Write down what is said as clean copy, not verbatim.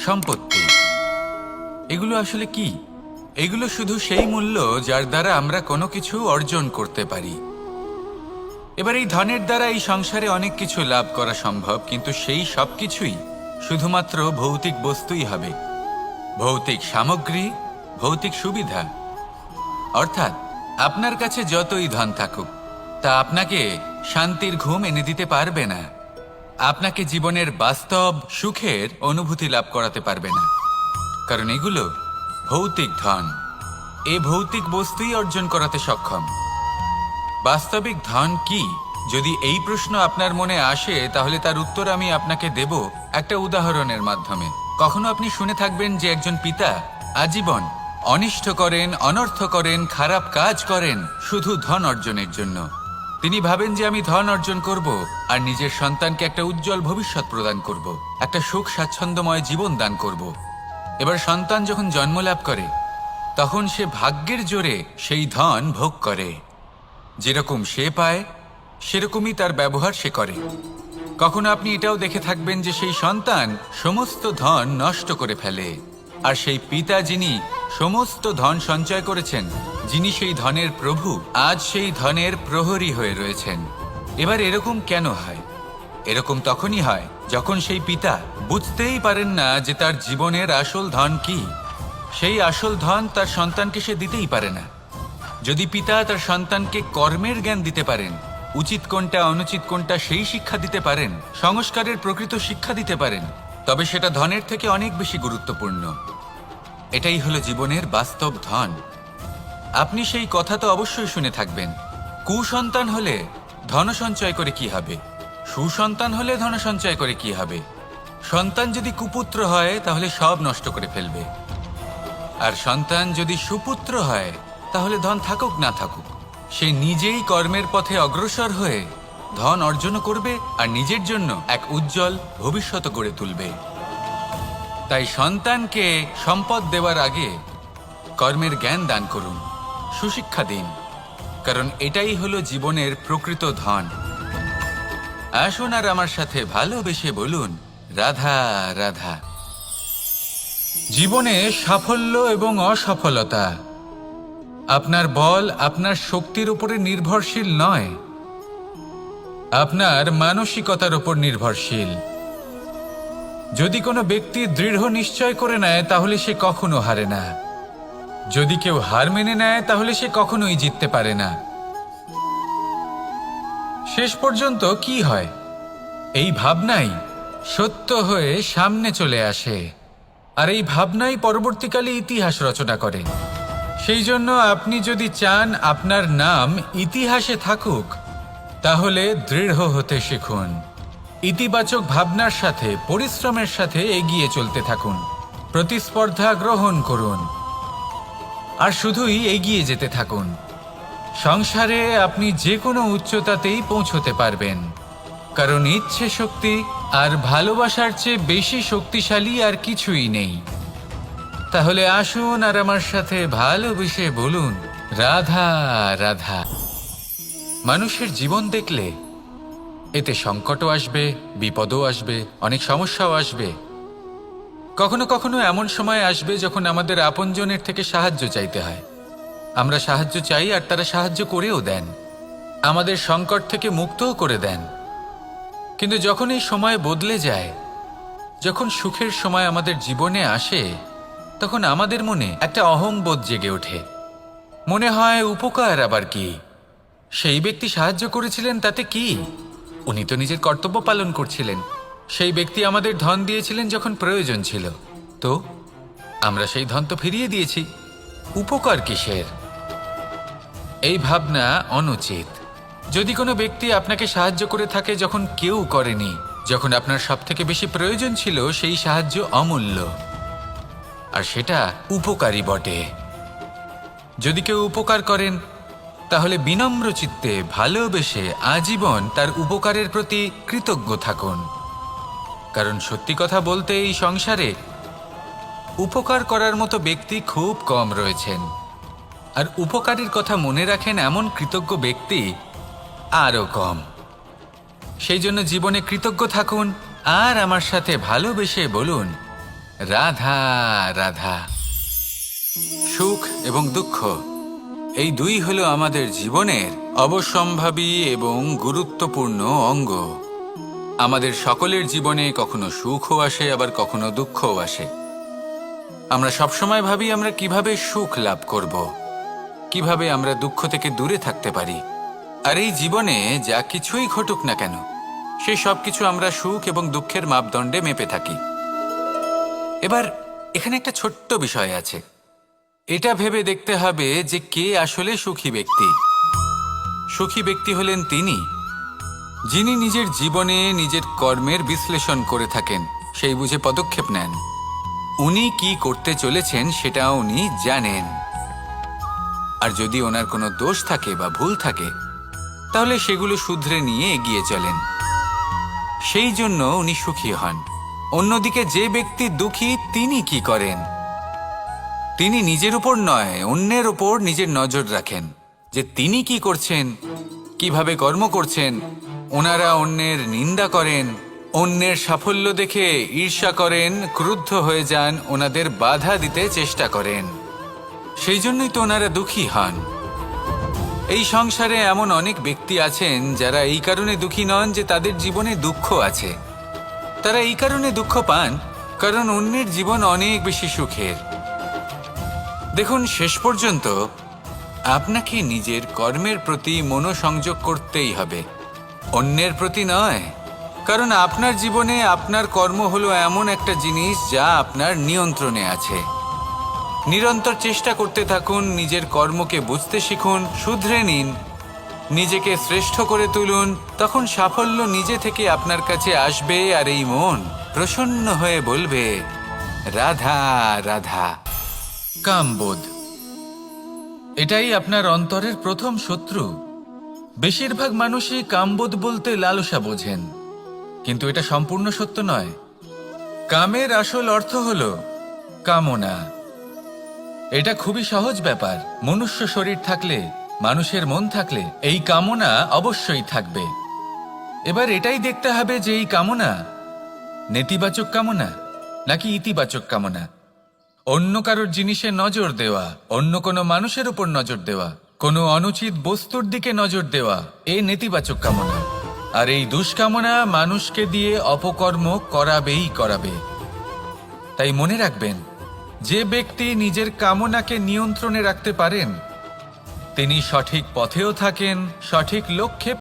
সম্পত্তি, এগুলো আসলে কি? এগুলো শুধু সেই মূল্য যার দ্বারা আমরা কোনো কিছু অর্জন করতে পারি। এবার এই ধনের দ্বারা এই সংসারে অনেক কিছু লাভ করা সম্ভব, কিন্তু সেই সব কিছুই শুধুমাত্র ভৌতিক বস্তুই হবে, ভৌতিক সামগ্রী, ভৌতিক সুবিধা। অর্থাৎ আপনার কাছে যতই ধন থাকুক, তা আপনাকে শান্তির ঘুম এনে দিতে পারবে না, আপনাকে জীবনের বাস্তব সুখের অনুভূতি লাভ করাতে পারবে না, কারণ এগুলো ভৌতিক ধন। এ ভৌতিক বস্তুই অর্জন করাতে সক্ষম। বাস্তবিক ধন কি? যদি এই প্রশ্ন আপনার মনে আসে, তাহলে তার উত্তর আমি আপনাকে দেব একটা উদাহরণের মাধ্যমে। কখনো আপনি শুনে থাকবেন যে একজন পিতা আজীবন অনিষ্ট করেন, অনর্থ করেন, খারাপ কাজ করেন শুধু ধন অর্জনের জন্য। তিনি ভাবেন যে আমি ধন অর্জন করব আর নিজের সন্তানকে একটা উজ্জ্বল ভবিষ্যৎ প্রদান করব, একটা সুখ স্বাচ্ছন্দ্যময় জীবন দান করব। এবার সন্তান যখন জন্ম লাভ করে, তখন সে ভাগ্যের জোরে সেই ধন ভোগ করে। যেরকম সে পায় সেরকমই তার ব্যবহার সে করে। কখনো আপনি এটাও দেখে থাকবেন যে সেই সন্তান সমস্ত ধন নষ্ট করে ফেলে, আর সেই পিতা যিনি সমস্ত ধন সঞ্চয় করেছেন, যিনি সেই ধনের প্রভু, আজ সেই ধনের প্রহরী হয়ে রয়েছেন। এবার এরকম কেন হয়? এরকম তখনই হয় যখন সেই পিতা বুঝতেই পারেন না যে তার জীবনের আসল ধন কি। সেই আসল ধন তার সন্তানকে সে দিতেই পারে না। যদি পিতা তার সন্তানকে কর্মের জ্ঞান দিতে পারেন, উচিত কোনটা অনুচিত কোনটা সেই শিক্ষা দিতে পারেন, সংস্কারের প্রকৃত শিক্ষা দিতে পারেন, তবে সেটা ধনের থেকে অনেক বেশি গুরুত্বপূর্ণ। এটাই হলো জীবনের বাস্তব ধন। আপনি সেই কথা তো অবশ্যই শুনে থাকবেন, কুসন্তান হলে ধন সঞ্চয় করে কি হবে, সুসন্তান হলে ধন সঞ্চয় করে কি হবে। সন্তান যদি কুপুত্র হয় তাহলে সব নষ্ট করে ফেলবে, আর সন্তান যদি সুপুত্র হয় তাহলে ধন থাকুক না থাকুক, সে নিজেই কর্মের পথে অগ্রসর হয়ে ধন অর্জন করবে আর নিজের জন্য এক উজ্জ্বল ভবিষ্যৎ গড়ে তুলবে। তাই সন্তানকে সম্পদ দেওয়ার আগে কর্মের জ্ঞান দান করুন, সুশিক্ষা দিন, কারণ এটাই হলো জীবনের প্রকৃত ধন। আসুন আর আমার সাথে ভালোবেসে বলুন, রাধা রাধা। জীবনে সাফল্য এবং অসফলতা আপনার বল, আপনার শক্তির উপরে নির্ভরশীল নয়, আপনার মানসিকতার উপর নির্ভরশীল। যদি কোনো ব্যক্তি দৃঢ় নিশ্চয় করে নেয় তাহলে সে কখনো হারে না। যদি কেউ হার মেনে নেয় তাহলে সে কখনোই জিততে পারে না। শেষ পর্যন্ত কি হয়? এই ভাবনাই সত্য হয়ে সামনে চলে আসে, আর এই ভাবনাই পরবর্তীকালে ইতিহাস রচনা করে। সেই জন্য আপনি যদি চান আপনার নাম ইতিহাসে থাকুক, তাহলে দৃঢ় হতে শিখুন। ইতিবাচক ভাবনার সাথে, পরিশ্রমের সাথে এগিয়ে চলতে থাকুন, প্রতিস্পর্ধা গ্রহণ করুন, আর শুধুই এগিয়ে যেতে থাকুন। সংসারে আপনি যে কোনো উচ্চতাতেই পৌঁছতে পারবেন, কারণ ইচ্ছে শক্তি আর ভালোবাসার চেয়ে বেশি শক্তিশালী আর কিছুই নেই। তাহলে আসুন আর আমার সাথে ভালোবেসে বলুন, রাধা রাধা। মানুষের জীবন দেখলে এতে সংকটও আসবে, বিপদও আসবে, অনেক সমস্যাও আসবে। কখনো কখনো এমন সময় আসবে যখন আমাদের আপনজনের থেকে সাহায্য চাইতে হয়। আমরা সাহায্য চাই আর তারা সাহায্য করেও দেন, আমাদের সংকট থেকে মুক্তও করে দেন। কিন্তু যখন এই সময় বদলে যায়, যখন সুখের সময় আমাদের জীবনে আসে, তখন আমাদের মনে একটা অহংবোধ জেগে ওঠে। মনে হয় উপকার আবার কি, সেই ব্যক্তি সাহায্য করেছিলেন তাতে কি, উনি তো নিজের কর্তব্য পালন করছিলেন। সেই ব্যক্তি আমাদের ধন দিয়েছিলেন যখন প্রয়োজন ছিল, তো আমরা সেই ধন তো ফিরিয়ে দিয়েছি, উপকার কিসের? এই ভাবনা অনুচিত। যদি কোনো ব্যক্তি আপনাকে সাহায্য করে থাকে যখন কেউ করেনি, যখন আপনার সবথেকে বেশি প্রয়োজন ছিল, সেই সাহায্য অমূল্য, আর সেটা উপকারী বটে। যদি কেউ উপকার করেন, তাহলে বিনম্র চিত্তে ভালোবেসে আজীবন তার উপকারের প্রতি কৃতজ্ঞ থাকুন। কারণ সত্যি কথা বলতে এই সংসারে উপকার করার মতো ব্যক্তি খুব কম রয়েছেন, আর উপকারীর কথা মনে রাখেন এমন কৃতজ্ঞ ব্যক্তি আরও কম। সেই জন্য জীবনে কৃতজ্ঞ থাকুন আর আমার সাথে ভালোবেসে বলুন, রাধা রাধা। সুখ এবং দুঃখ এই দুই হলো আমাদের জীবনের অবশ্যম্ভাবী এবং গুরুত্বপূর্ণ অঙ্গ। আমাদের সকলের জীবনে কখনো সুখও আসে, আবার কখনো দুঃখও আসে। আমরা সবসময় ভাবি আমরা কিভাবে সুখ লাভ করব, কিভাবে আমরা দুঃখ থেকে দূরে থাকতে পারি। আর এই জীবনে যা কিছুই ঘটুক না কেন, সেই সব কিছু আমরা সুখ এবং দুঃখের মাপদণ্ডে মেপে থাকি। এবার এখানে একটা ছোট্ট বিষয় আছে। এটা ভেবে দেখতে হবে যে কে আসলে সুখী ব্যক্তি। সুখী ব্যক্তি হলেন তিনি, যিনি নিজের জীবনে নিজের কর্মের বিশ্লেষণ করে থাকেন, সেই বুঝে পদক্ষেপ নেন। উনি কি করতে চলেছেন সেটা উনি জানেন। আর যদি ওনার কোনো দোষ থাকে বা ভুল থাকে, তাহলে সেগুলো শুধরে নিয়ে এগিয়ে চলেন। সেই জন্য উনি সুখী হন। অন্যদিকে যে ব্যক্তি দুঃখী, তিনি কি করেন? তিনি নিজের উপর নয়, অন্যের উপর নিজের নজর রাখেন যে তিনি কি করছেন, কিভাবে কর্ম করছেন। ওনারা অন্যের নিন্দা করেন, অন্যের সাফল্য দেখে ঈর্ষা করেন, ক্রুদ্ধ হয়ে যান, ওনাদের বাধা দিতে চেষ্টা করেন। সেই জন্যই তো ওনারা দুঃখী হন। এই সংসারে এমন অনেক ব্যক্তি আছেন যারা এই কারণে দুঃখী নন যে তাদের জীবনে দুঃখ আছে। তারা এই কারণে দুঃখ পান কারণ অন্যের জীবন অনেক বেশি সুখের। দেখুন, শেষ পর্যন্ত আপনাকে নিজের কর্মের প্রতি মনোসংযোগ করতেই হবে, অন্যের প্রতি নয়। কারণ আপনার জীবনে আপনার কর্ম হলো এমন একটা জিনিস যা আপনার নিয়ন্ত্রণে আছে। নিরন্তর চেষ্টা করতে থাকুন, নিজের কর্মকে বুঝতে শিখুন, শুধরে নিন, নিজেকে শ্রেষ্ঠ করে তুলুন। তখন সাফল্য নিজে থেকে আপনার কাছে আসবে, আর এই মন প্রসন্ন হয়ে বলবে রাধা রাধা। কামবোধ, এটাই আপনার অন্তরের প্রথম শত্রু। বেশিরভাগ মানুষই কামবোধ বলতে লালসা বোঝেন, কিন্তু এটা সম্পূর্ণ সত্য নয়। কামের আসল অর্থ হলো কামনা। এটা খুবই সহজ ব্যাপার। মনুষ্য শরীর থাকলে, মানুষের মন থাকলে এই কামনা অবশ্যই থাকবে। এবার এটাই দেখতে হবে যে এই কামনা নেতিবাচক কামনা নাকি ইতিবাচক কামনা। অন্য কারোর জিনিসে নজর দেওয়া, অন্য কোনো মানুষের উপর নজর দেওয়া, কোনো অনুচিত বস্তুর দিকে নজর দেওয়া, এই নেতিবাচক কামনা। আর এই দুষ্কামনা মানুষকে দিয়ে অপকর্ম করাবেই করাবে। তাই মনে রাখবেন, যে ব্যক্তি নিজের কামনাকে নিয়ন্ত্রণে রাখতে পারেন, তিনি সঠিক পথেও থাকেন, সঠিক লক্ষ্যে